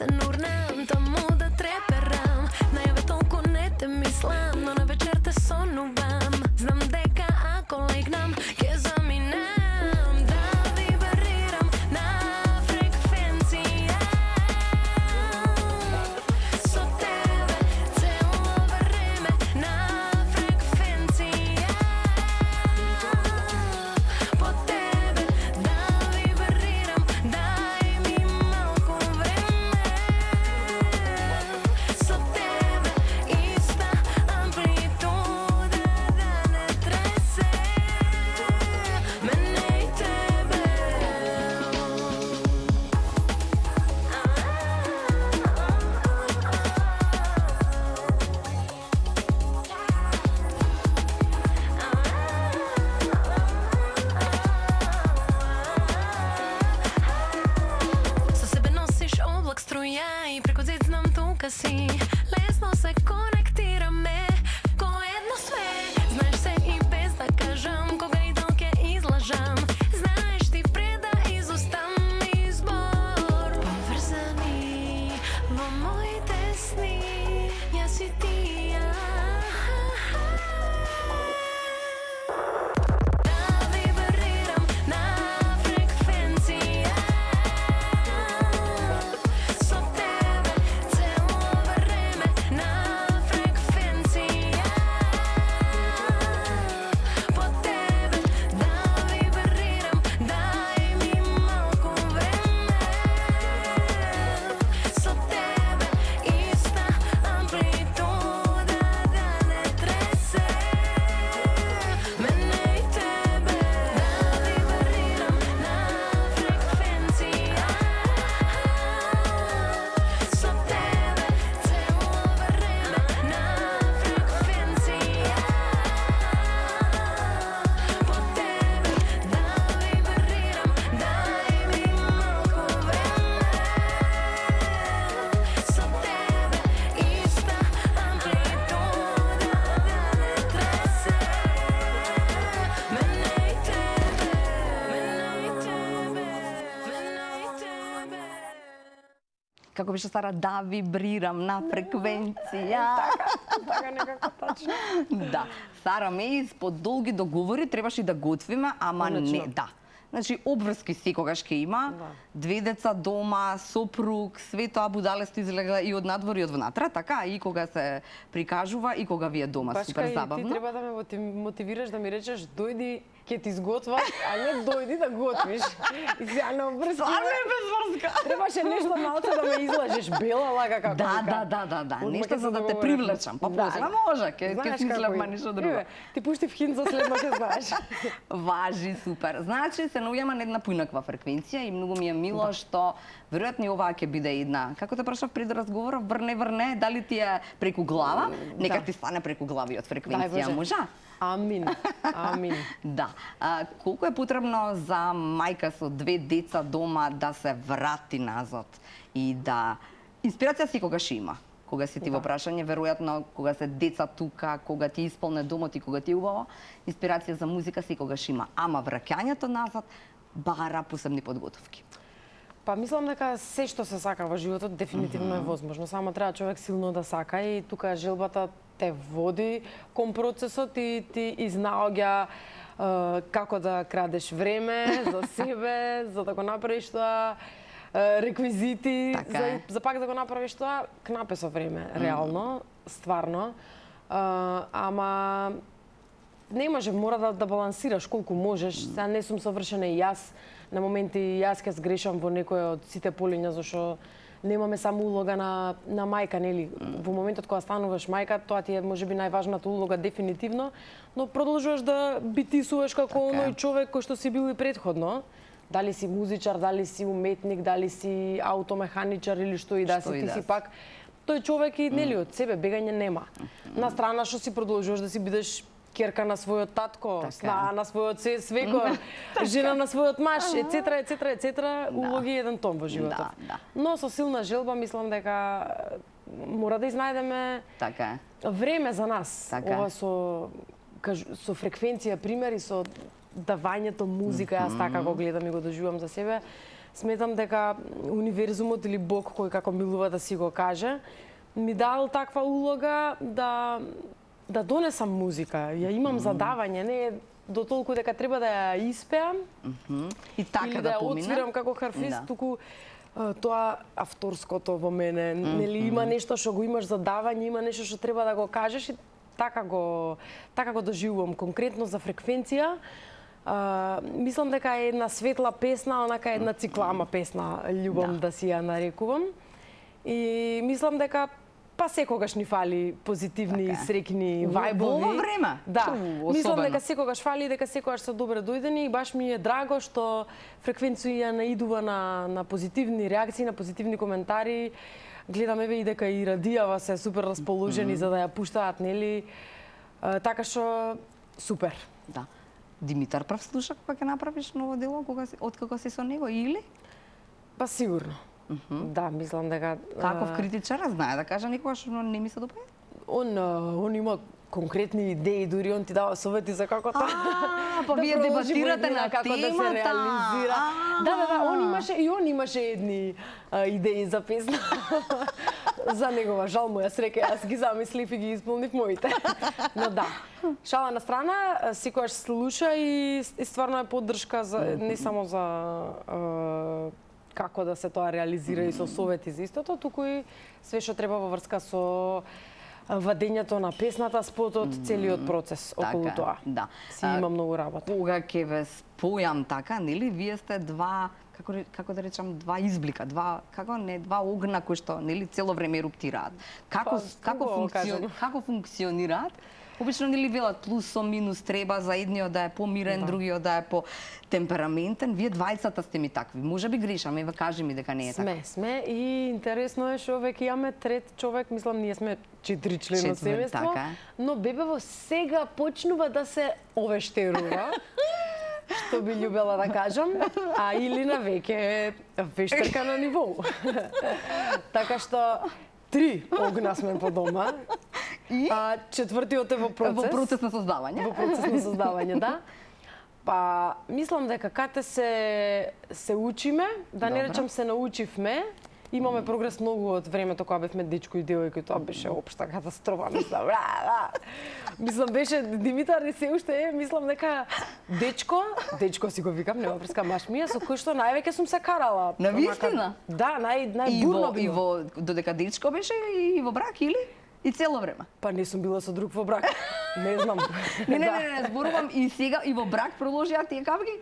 се нурнам, таму да треперам. Најаве толку не те мислам, но на вечер те сонувам. Знам дека ако легнам, ќе заминам. Да вибрирам на фреквенција. Со тебе цело време на фреквенција. По тебе да вибрирам, дај ми малку време. Со тебе иста амплитуда да не тресе. Мене и тебе. Со себе носиш облак струја и преку зид знам тука си. Лесно се конектираме, ко едно сме. Знаеш се и без да кажам, кога идол ќе излажам. Знаеш ти пред да изостам избор. Поврзани во моите сни, јас и ти. Да вибрирам на фреквенција. Со тебе цело време на фреквенција. По тебе да вибрирам, дај ми малку време. Со тебе иста амплитуда да не тресе. Мене и тебе. Да вибрирам на фреквенција. Со тебе цело време на фреквенција. По тебе да вибрирам, дај ми малку време. Со тебе иста амплитуда да не тресе. Мене и тебе, мене и тебе, мене и тебе. Како беше Сара, да вибрирам на фреквенција. Така некако тачно. Да. Сара Меис, по долги договори требаше и да готвиме, ама Конечно. не, да. Значи, обврски секогаш ќе има, Да. две деца дома, сопруг, све тоа будалесто излега и од надвор и од внатре, така, и кога се прикажува, и кога ви е дома, Башка, супер и ти забавно. треба да ме мотивираш да ми речеш дојди ќе ти изготвам, а не дојди да готвиш. И сега на обврски. Стварно е безврска. Требаше нешто малце да ме излажеш бела лага како Да, вика. да, Одма нешто ќе за се да те договориме. привлечам, па Да. после може, ќе Знаеш смислам како ма е. ништо друго. Еве, ти пушти в хин за следно ќе знаеш. Важи, супер. Значи, се наоѓаме на една поинаква фреквенција и многу ми е мило што веројатно и оваа ќе биде една. Како те прашав пред разговорот, врне, дали ти е преку глава? Нека Да. ти стане преку глави од Дај фреквенција, Боже. можа? Амин. Амин. Да. Колку е потребно за мајка со две деца дома да се врати назад и да... Инспирација секогаш има. Кога си ти во прашање, веројатно, кога се деца тука, кога ти исполне домот и кога ти е убаво, инспирација за музика секогаш има. Ама враќањето назад бара посебни подготовки. Па мислам дека се што се сака во животот дефинитивно е возможно. Само треба човек силно да сака и тука желбата те води кон процесот и ти изнаоѓа како да крадеш време за себе, за да го направиш тоа, реквизити, Така е. за пак да го направиш тоа, кнапе со време, реално, стварно. Ама не може, мора да балансираш колку можеш. Сега не сум совршена и јас. На моменти јас ќе сгрешам во некој од сите полиња, зашто немаме само улога на мајка, нели? Во моментот кога стануваш мајка, тоа ти е можеби најважната улога дефинитивно, но продолжуваш да битисуваш како оној човек кој што си бил и претходно. Дали си музичар, дали си уметник, дали си аутомеханичар или што и да си, ти си пак тој човек и нели од себе бегање нема. На страна што си продолжуваш да си бидеш ќерка на својот татко, снаа на својот свекор, жена на својот маж, ецетра, улоги еден том во животот. Но со силна желба мислам дека мора да изнајдеме време за нас. Ова со фреквенција примери, со давањето музика, јас така го гледам и го доживам за себе. Сметам дека универзумот или Бог, кој како милува да си го каже, ми дал таква улога да донесам музика. Ја имам задавање, не е до толку дека треба да ја испеам И така или да ја помина. отсвирам како харфист, Да. туку тоа авторското во мене, нели има нешто што го имаш задавање, има нешто што треба да го кажеш и така го доживувам. Конкретно за фреквенција, мислам дека е една светла песна, онака една циклама песна, љубам да си ја нарекувам. И мислам дека па секогаш ни фали позитивни, Така е. среќни Во вајбови. ова време? Да. Мислам Особено. дека секогаш фали и дека секогаш се добре дојдени и баш ми е драго што фреквенција наидува на позитивни реакции, на позитивни коментари. Гледам еве и дека и радијава се супер расположени за да ја пуштаат, нели? Така што супер. Да. Димитар прв слуша кога ќе направиш ново дело, откако си со него или? Па сигурно. Да, мислам дека Каков критичар, знае да каже никогаш не ми се допаѓа? он има конкретни идеи, дури он ти дава совети за како Па да вие продолжи дебатирате година, на како да се темата. реализира. Да, он имаше едни идеи за песна. За негова жал моја среќа, јас ги замислив и ги исполнив моите. Но да, шала на страна, секогаш слуша и стварно е поддршка за не само за како да се тоа реализира и со совети за истото, туку и све што треба во врска со вадењето на песната, спотот, целиот процес околу Така е, тоа. да. Си има многу работа. Кога ќе ве спојам така, нели, вие сте два како да речам, два изблика, два огна кои што нели цело време еруптираат. Како функционираат? Обично нели велат плюс со минус треба за едниот да е помирен, другиот да е по темпераментен. Вие двајцата сте ми такви. Можеби грешам, еве кажи ми дека не е така. Сме и интересно е што веќе имаме трет човек, мислам ние сме 4 члено семејство, така. но бебево сега почнува да се овештерува. Што би љубела да кажам, а Илина веќе е вештарка на ниво. Така што 3 огна сме по дома. А четвртиот е во процес. Во процес на создавање. Во процес на создавање, да. Па, мислам дека кате се учиме, да не речам се научивме. Имаме прогрес многу од времето кога бевме дечко и девојка, тоа беше општа катастрофа, мислам. Мислам беше Димитар и се уште е, мислам дека дечко си го викам, нема врска маш ми е, со кој што највеќе сум се карала. На вистина? Да, најбурно И во додека дечко беше и во брак или? И цело време? Па не сум била со друг во брак. Не знам. Не, зборувам и сега и во брак продолжија тие кавги?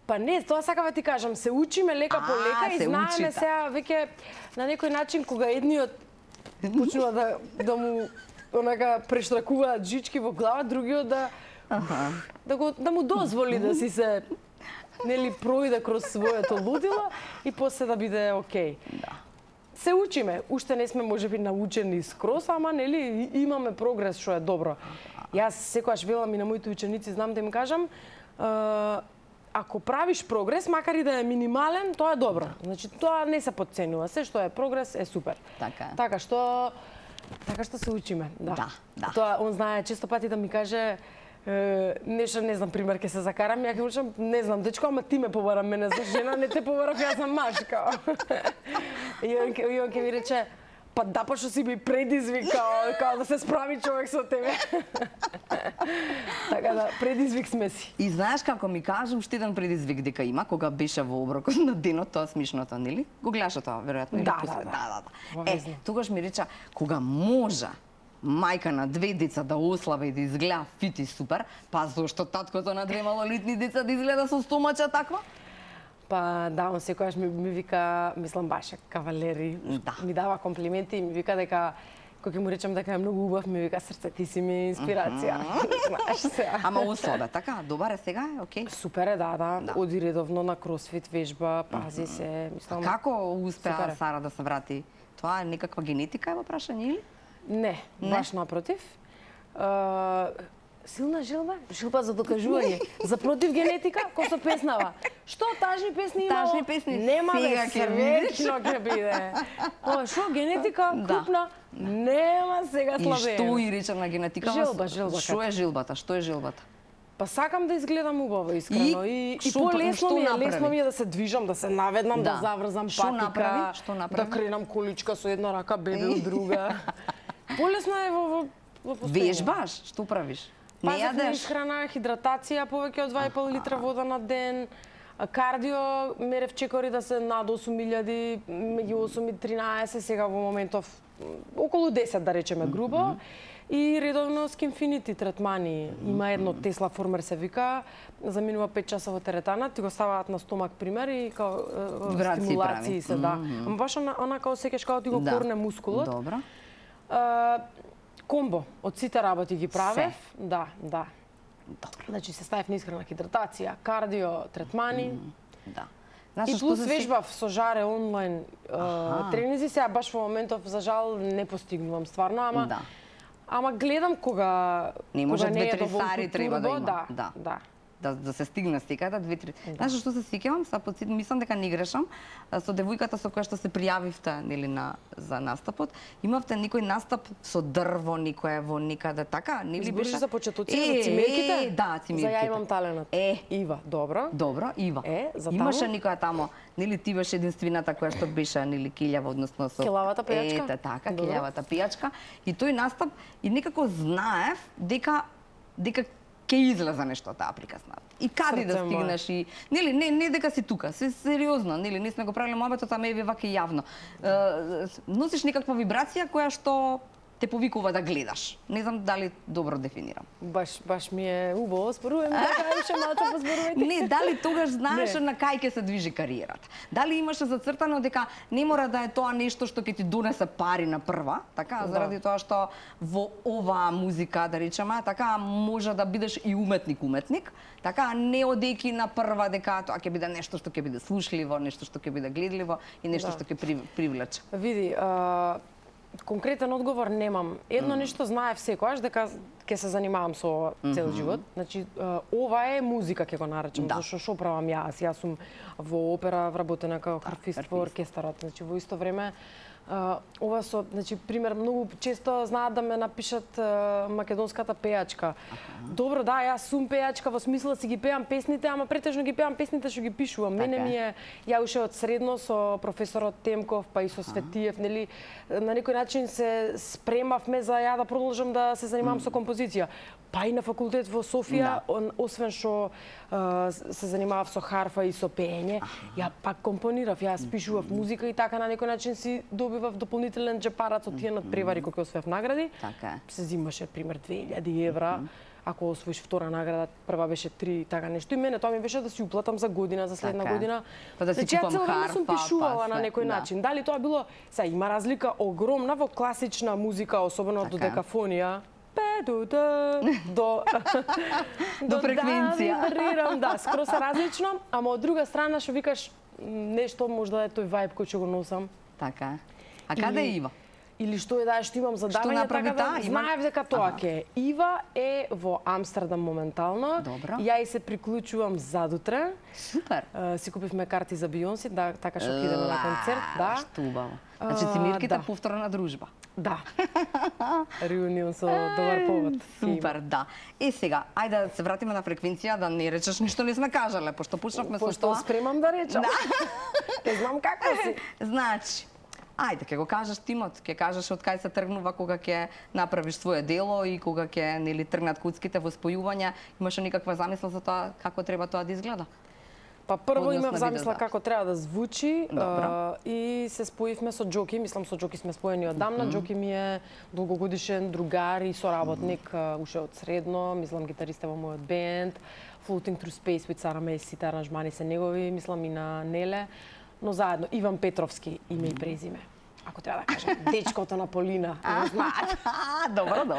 Па не, тоа сакава ти кажам, се учиме лека по лека и се знаеме учите. сега веќе на некој начин кога едниот почнува да му онака прештракуваат жички во глава, другиот да му дозволи да си се нели пројде кроз своето лудило и после да биде окей. Да. Се учиме, уште не сме можеби научени скроз, ама нели имаме прогрес што е добро. Јас секогаш велам и на моите ученици, знам да им кажам, ако правиш прогрес, макар и да е минимален, тоа е добро. Значи тоа не се потценува. Се што е прогрес е супер. Така е. Така што се учиме, да. Да. Тоа он знае често пати да ми каже нешто, не знам, пример, ќе се закарам, ја ќе речам, не знам, дечко, ама ти ме побара мене за жена, не те побарав, јас сум машка. И он ќе ми рече, па да, па што си ми предизвик, као да се справи човек со тебе. Така да, предизвик сме си. И знаеш како ми кажа, уште еден предизвик дека има, кога беше во оброкот на денот, тоа смишното, нели? Го гледаше тоа, веројатно, или Да, после? да. Тогаш ми рече, кога може мајка на 2 деца да ослаба и да изгледа фит и супер, па зошто таткото на 2 малолетни деца да изгледа со стомача таква? Па да, он секогаш ми вика, мислам баш кавалери, Да. ми дава комплименти и ми вика дека кога ќе му речам дека е многу убав, ми вика срце, ти си ми инспирација. Знаеш се. Ама ослабе, така, добар е сега, е окей. Супер е, да. Оди редовно на кросфит вежба, пази се, мислам. Како Супер успеа е. Сара да се врати? Тоа е некаква генетика е во прашање или? Не, баш напротив. Силна желба? Желба за докажување. За против генетика, кој со песнава. Што тажни песни има? Тажни песни Нема сега бе, ќе видиш. свечно ќе биде. Што генетика Да. крупна? Нема сега И слабее. што и рече на генетикава? Желба. Што е желбата? Што е желбата? Па сакам да изгледам убаво, искрено. И што лесно ми е да се движам, да се наведнам, да заврзам патика, Што направи? да кренам количка со една рака, бебе од друга. Полесно е во постојано. Вежбаш? Што правиш? Не Пазев на јадеш? исхрана, хидратација, повеќе од 2,5 литра вода на ден. Кардио, мерев чекори да се над 8.000, меѓу 8 и 13, сега во моментов околу 10 да речеме грубо. И редовно скинфинити третмани. Има едно Тесла Формер се вика, заминува 5 часа во теретана, ти го ставаат на стомак пример и као стимулации се, да. Ама баш онака осеќаш као ти го корне мускулот. Добро. Комбо, од сите работи ги правев. Се? Да. Добро. Значи се ставив на исхрана, хидратација, кардио, третмани. Да. И плюс вежбав со жаре онлайн тренинзи, сега баш во моментов за жал не постигнувам стварно, ама гледам кога не може 2-3 доволку сари треба да има. Да. Да се стигне стиката 2-3. Знаеш што се сеќавам, мислам дека не грешам, со девојката со која што се пријавивте нели за настапот, имавте некој настап со дрво, некоја во некаде така, нели беше за почетоци за цимерките? Да, цимерките. За ја имам таленат. Ива, добро. Добро, Ива. За таму. Имаше некоја тамо, нели ти беше единствената која што беше нели килјава, односно со келавата пијачка. Така, килјавата пијачка. И тој настап и некако знаев дека ќе излезе нешто таа приказна. И каде да стигнеш и нели не дека си тука, се сериозно, нели не сме го правиле моабетот, ама еве вака јавно. Носиш некаква вибрација која што те повикува да гледаш. Не знам дали добро дефинирам. Баш ми е убаво, спорувам, уште малку позборувајте. Не, дали тогаш знаеше на кај ќе се движи кариерата? Дали имаше зацртано дека не мора да е тоа нешто што ќе ти донесе пари на прва, така, заради тоа што во оваа музика, да речеме, така може да бидеш и уметник, така не одејќи на прва дека тоа ќе биде нешто што ќе биде слушливо, нешто што ќе биде гледливо и нешто што ќе привлече. Види, конкретен одговор немам. Едно нешто знаев секогаш дека ќе се занимавам со ова цел живот. Значи ова е музика ќе го наречам, зашто што правам јас? Јас сум во опера вработена како харфист во оркестарот. Значи во исто време ова со, значи пример многу често знаат да ме напишат македонската пејачка. Добро, да, јас сум пејачка во смисла си ги пеам песните, ама претежно ги пеам песните што ги пишувам. Мене ми е ја уште од средно со професорот Темков, па и со Светиев, нели, на некој начин се спремавме за ја да продолжам да се занимавам со композиција. Па и на факултет во Софија, освен што се занимавав со харфа и со пеење, ја пак компонирав, јас пишував музика и така на некој начин си добивав дополнителен джепарац од тие надпревари кои освоев награди. Се зимаше пример 2000 евра. Ако освоиш втора награда, прва беше 3, така нешто. И мене тоа ми беше да си уплатам за година, за следна година. Па да си купам харфа, сум пишувала на некој начин. Дали тоа било, сега има разлика огромна во класична музика, особено до декафонија. До фреквенција. Да, скроз различно, ама од друга страна што викаш нешто можда е тој вајб кој што го носам. Така. А каде е Ива? Или што е што имам задавање, така да знаев дека тоа ќе е. Ива е во Амстердам моментално. Ја и се приклучувам задутре. Супер. Си купивме карти за Бионси, да, така што ќе идеме на концерт, да. Што убаво. Значи цимирките повторна дружба. Да. Реунион со добар повод. Супер, да. Сега, ајде да се вратиме на фреквенција, да не речеш ништо не сме кажале, пошто почнавме со тоа. Пошто спремам да речам. Те знам како си. Значи, ајде, ќе го кажеш тимот, ќе кажеш од кај се тргнува кога ќе направиш свое дело и кога ќе нели тргнат куцките во спојување, имаше никаква замисла за тоа како треба тоа да изгледа? Па прво имав замисла како треба да звучи и се споивме со Џоки, мислам со Џоки сме споени одамна. Џоки ми е долгогодишен другар и соработник уште од средно, мислам гитариста во мојот бенд. Floating Through Space with Sara May, сите аранжмани се негови, мислам и на Неле. Но заедно Иван Петровски, име и презиме. Ако треба да кажам, дечкото на Полина, го знаат. Добро.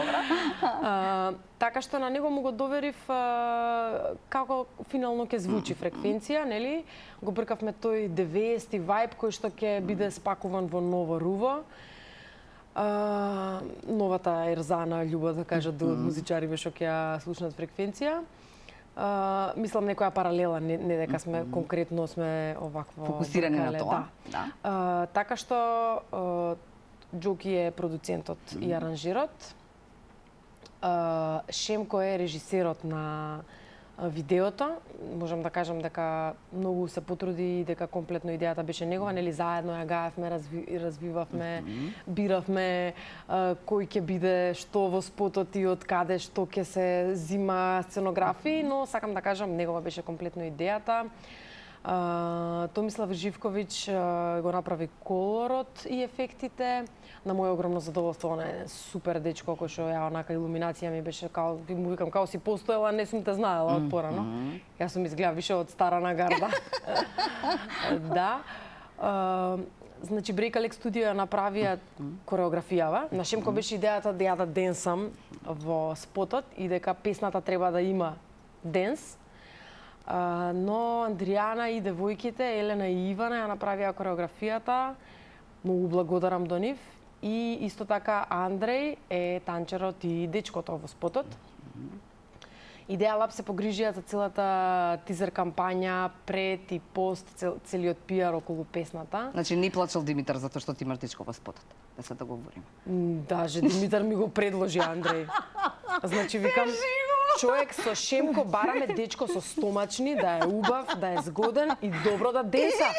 Така што на него му го доверив како финално ќе звучи фреквенција, нели? Го бркавме тој 90-ти вајб кој што ќе биде спакуван во ново руво. Новата ерзана љубов, да кажат, до музичари што ќе ја слушнат фреквенција. Мислам некоја паралела, не дека сме конкретно сме овакво фокусирани на тоа. Да. Така што Џоки е продуцентот и аранжирот. Шемко е режисерот на видеото. Можам да кажам дека многу се потруди и дека комплетно идејата беше негова, нели заедно ја гаевме, развивавме, биравме кој ќе биде што во спотот и од каде што ќе се зима сценографии, но сакам да кажам негова беше комплетно идејата. Томислав Живковиќ го направи колорот и ефектите. На моје огромно задоволство, он е супер дечко кој што ја онака илуминација ми беше као, му викам као си постоела, не сум те знаела од порано. Јас сум изгледа више од старана гарда. Да. Значи Break студио ја направија кореографијава. На Шемко беше идејата да ја да денсам во спотот и дека песната треба да има денс. Но Андријана и девојките, Елена и Ивана, ја направија кореографијата. Многу благодарам до нив. И исто така Андреј е танчерот и дечкото во спотот. Идеја Лаб се погрижија за целата тизер кампања, пред и пост, целиот пиар околу песната. Значи не плачел Димитар затоа што ти имаш дечко во спотот. Да се договориме. Даже Димитар ми го предложи, Андреј. Значи викам, човек со Шемко бараме дечко со стомачни, да е убав, да е згоден и добро да денса.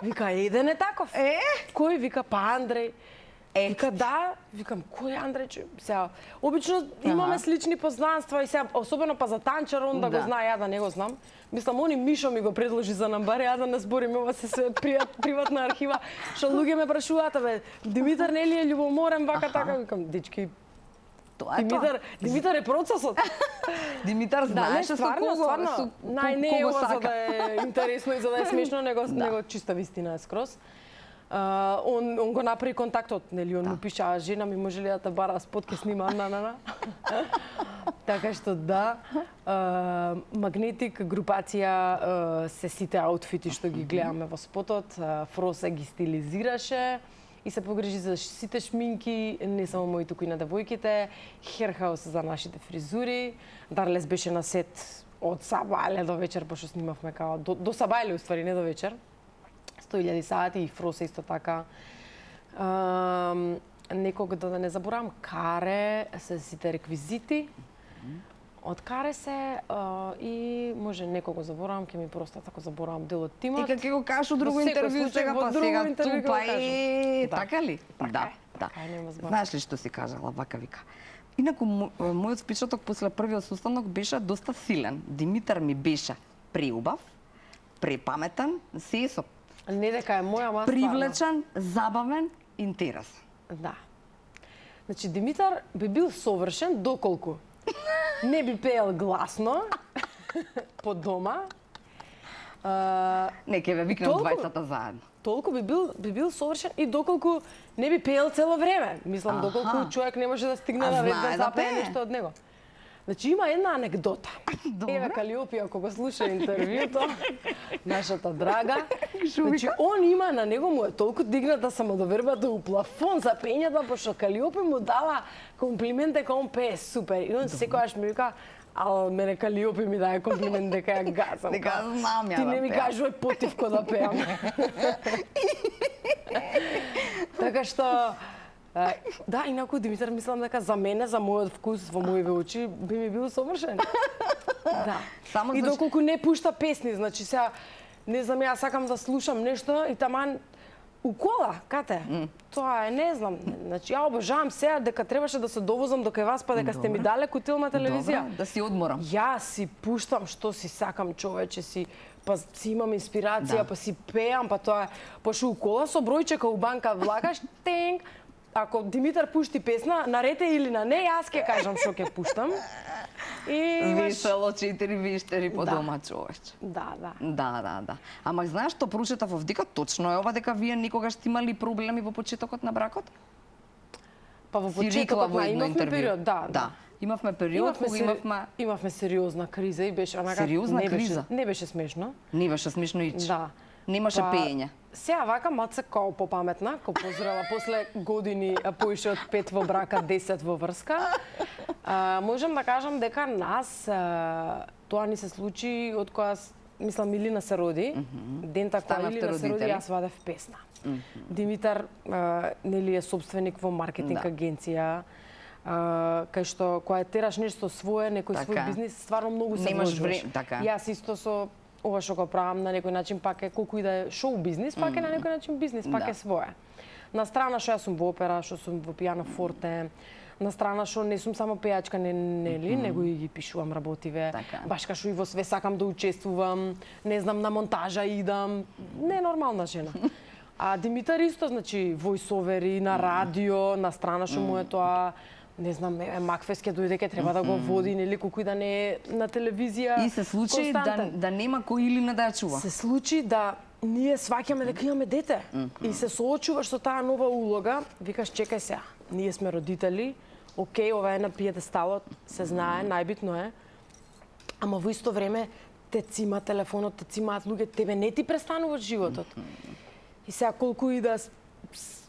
Вика, еден е таков. Кој? Вика, па Андреј. Вика, да, викам, кој е Андреј? Сега, обично имаме слични познанства и сега, особено па за танчар, он да го знае, ја да не го знам. Мислам, они Мишо ми го предложи за намбар, ја да не збориме, ова се све приватна архива, што луѓе ме прашуваат, бе, Димитар нели е љубоморен, вака така, викам, дечки, Димитар е процесот. Димитар знаеше со кого не е ова за да е интересно и за да е смешно, него чиста вистина е скроз. Он го направи контактот, нели, он му пиша, жена ми може ли да те бара спот, ке снима, Така што да, Магнетик групација се сите аутфити што ги гледаме во спотот, Фросе ги стилизираше и се погрижи за сите шминки, не само мои, туку и на девојките, Херхаус за нашите фризури, Дарлес беше на сет од сабајле до вечер, пошто снимавме као до сабајле, уствари, не до вечер. 100.000 сати и Фросе исто така. Некога да не заборавам, Каре се сите реквизити. Од Каре се и може некого заборавам, ќе ми простат ако заборавам дел од тимот. И како кажеш у друго интервју сега, па сега тупа и така ли? Да. Знаеш ли што си кажала, вака вика? Инаку мојот впечаток после првиот состанок беше доста силен. Димитар ми беше преубав, препаметен, се со не дека е моја маса. Привлечен, забавен, интересен. Да. Значи Димитар би бил совршен доколку не би пеел гласно по дома. Не, ќе ве викнам двајцата заедно. Толку би бил совршен и доколку не би пеел цело време. Мислам, доколку човек не може да стигне на ред да запее нешто од него. Значи има една анекдота. Еве Калиопи, ако го слуша интервјуто, нашата драга. Значи он има, на него му е толку дигната самодовербата у плафон за пењата, пошто Калиопи му дала комплимент дека он пее супер. И он секогаш ми вика, ал мене Калиопи ми даде комплимент дека ја газам. Дека знам ја. Ти не ми кажувај потивко да пеам. Така што да, инаку Димитар мислам дека за мене, за мојот вкус, во моите очи, би ми бил совршен. Да. И доколку не пушта песни, значи сега, не знам, ја сакам да слушам нешто и таман у кола, кате? Тоа е, не знам. Значи, ја обожавам сега дека требаше да се довозам до кај вас, па дека сте ми дале кутил на телевизија. Добре, да си одморам. Јас си пуштам што си сакам, човече, па си имам инспирација, па си пеам, па тоа е. Пошто у кола со бројчека у банка влагаш, тенг, ако Димитар пушти песна, нарете или на не, јас ќе кажам што ќе пуштам. И весело 4 виштери по дома, човече. Да. Ама знаеш што прочитав овдека, точно е ова дека вие никогаш сте имали проблеми во почетокот на бракот? Па во почетокот имавме период, да. Имавме период кога имавме сериозна криза и беше онака не беше смешно. Не беше смешно ич. Да. Немаше пеење. Сега вака маца као попаметна, као позрела после години поише од 5 во брака, 10 во врска. Можам да кажам дека нас тоа ни се случи од кога мислам Илина се роди. Дента кога Илина се роди, јас вадев песна. Димитар нели е собственик во маркетинг агенција. кај што кога тераш нешто свое, некој Така. свој бизнис, стварно многу се Немаш вложуваш. време, така. Јас исто со ова што го правам на некој начин пак е колку и да е шоу бизнис, пак е на некој начин бизнис, пак Да. е свое. На страна што јас сум во опера, што сум во пијано форте, на страна што не сум само пејачка, нели, него и ги пишувам работиве. Така. Баш кај што и во све сакам да учествувам, не знам, на монтажа идам, не е нормална жена. А Димитар исто, значи, војсовери на радио, на страна што му е тоа, не знам, Макфест ќе дојде, ќе треба да го води, нели, колку и да не е на телевизија. И се случи да нема кој или не да ја чува. Се случи да ние сваќаме дека имаме дете и се соочуваш со таа нова улога, викаш чекај сега, ние сме родители, окей, ова е на пиедесталот, се знае, најбитно е, ама во исто време те цима телефонот, те цимаат луѓе, тебе не ти престанува животот. И сега колку и да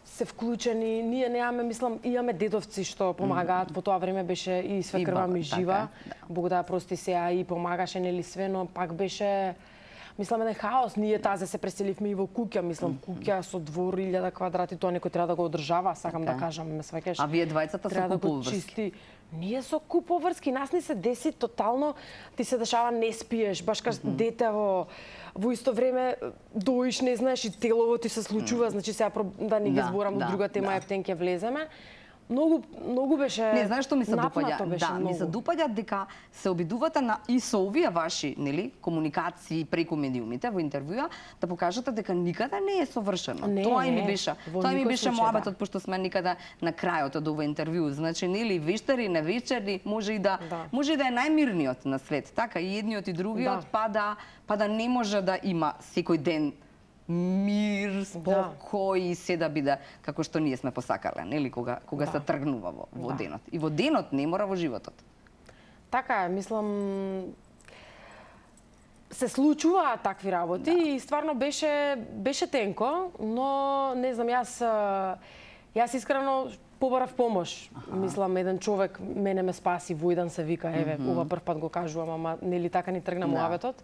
се вклучени, ние немаме, мислам, имаме дедовци што помагаат, во тоа време беше и свекрва ми жива, Бог да ја прости сега и помагаше, нели све, но пак беше, мислам, еден хаос. Ние тазе се преселивме и во куќа, мислам, куќа со двор 1000 квадрати, тоа некој треба да го одржава, сакам да кажам, ме сваќаш. А вие двајцата со да го куповрски. чисти. Ние со куповрски, нас ни се деси тотално, ти се дешава не спиеш, баш каш дете во исто време доиш, не знаеш, и телово ти се случува, значи сега да не ги зборам од друга тема, ептен ќе влеземе. Многу беше. Не, знаеш што ми се допаѓа? Да, ми се допаѓа дека се обидувате на и со овие ваши, нели, комуникации преку медиумите во интервјуа да покажете дека никаде не е совршено. Тоа ми беше моабетот, пошто сме никаде на крајот од ова интервју. Значи, нели, вечери, не вечери, може и да е најмирниот на свет, така и едниот и другиот, па да не може да има секој ден мир, спокој и се да биде како што ние сме посакале, нели, кога се тргнува во денот. И во денот не мора во животот. Така е, мислам, се случуваат такви работи и стварно беше тенко, но не знам, јас искрено побарав помош. Мислам, еден човек мене ме спаси, Војдан се вика, еве, ова прв пат го кажувам, ама нели така ни тргна муабетот.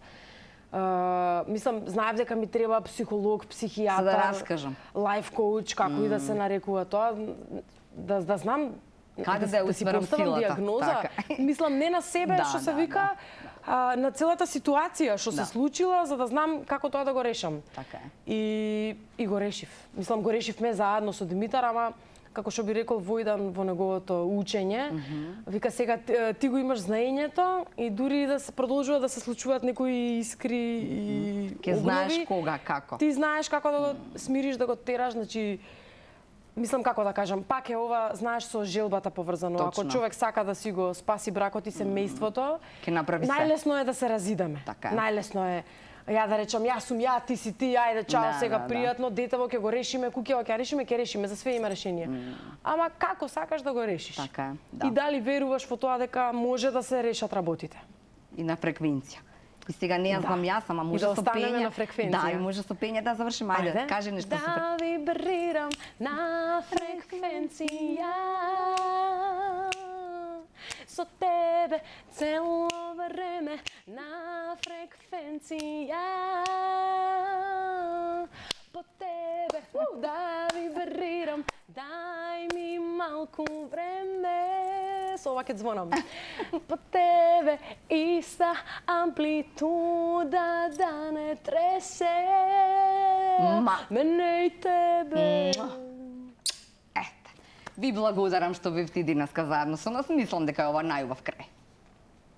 Мислам, знаев дека ми треба психолог, психијатар, лайф коуч, како и да се нарекува тоа, да знам каде да си поставам диагноза. Мислам, не на себе, што се вика, на целата ситуација што се случила, за да знам како тоа да го решам. И го решив. Мислам, го решивме заедно со Димитар, ама како што би рекол Војдан во неговото учење, вика сега ти го имаш знаењето и дури да се продолжува да се случуваат некои искри и ке знаеш кога, како. Ти знаеш како да го смириш, да го тераш, значи мислам како да кажам, пак е ова, знаеш, со желбата поврзано. Ако човек сака да си го спаси бракот и семејството, најлесно е да се разидаме. Најлесно е. Ја да речам, јас сум ја, ти си ти, ајде, чао, сега пријатно, детево ќе го решиме, куќево ќе решиме, за све има решение. Ама како сакаш да го решиш? Така е, да. И дали веруваш во тоа дека може да се решат работите? И на фреквенција. И сега не ја знам јас, ама може со пење. Да, и може со пење да завршиме. Ајде, кажи нешто супер. Да вибрирам на фреквенција. Со тебе цело време на фреквенција. По тебе да вибрирам, дај ми малку време. Со ова ќе звонам. По тебе иста амплитуда да не тресе. Мене и тебе. Ви благодарам што бевте денеска заедно со нас. Мислам дека е ова најубав крај.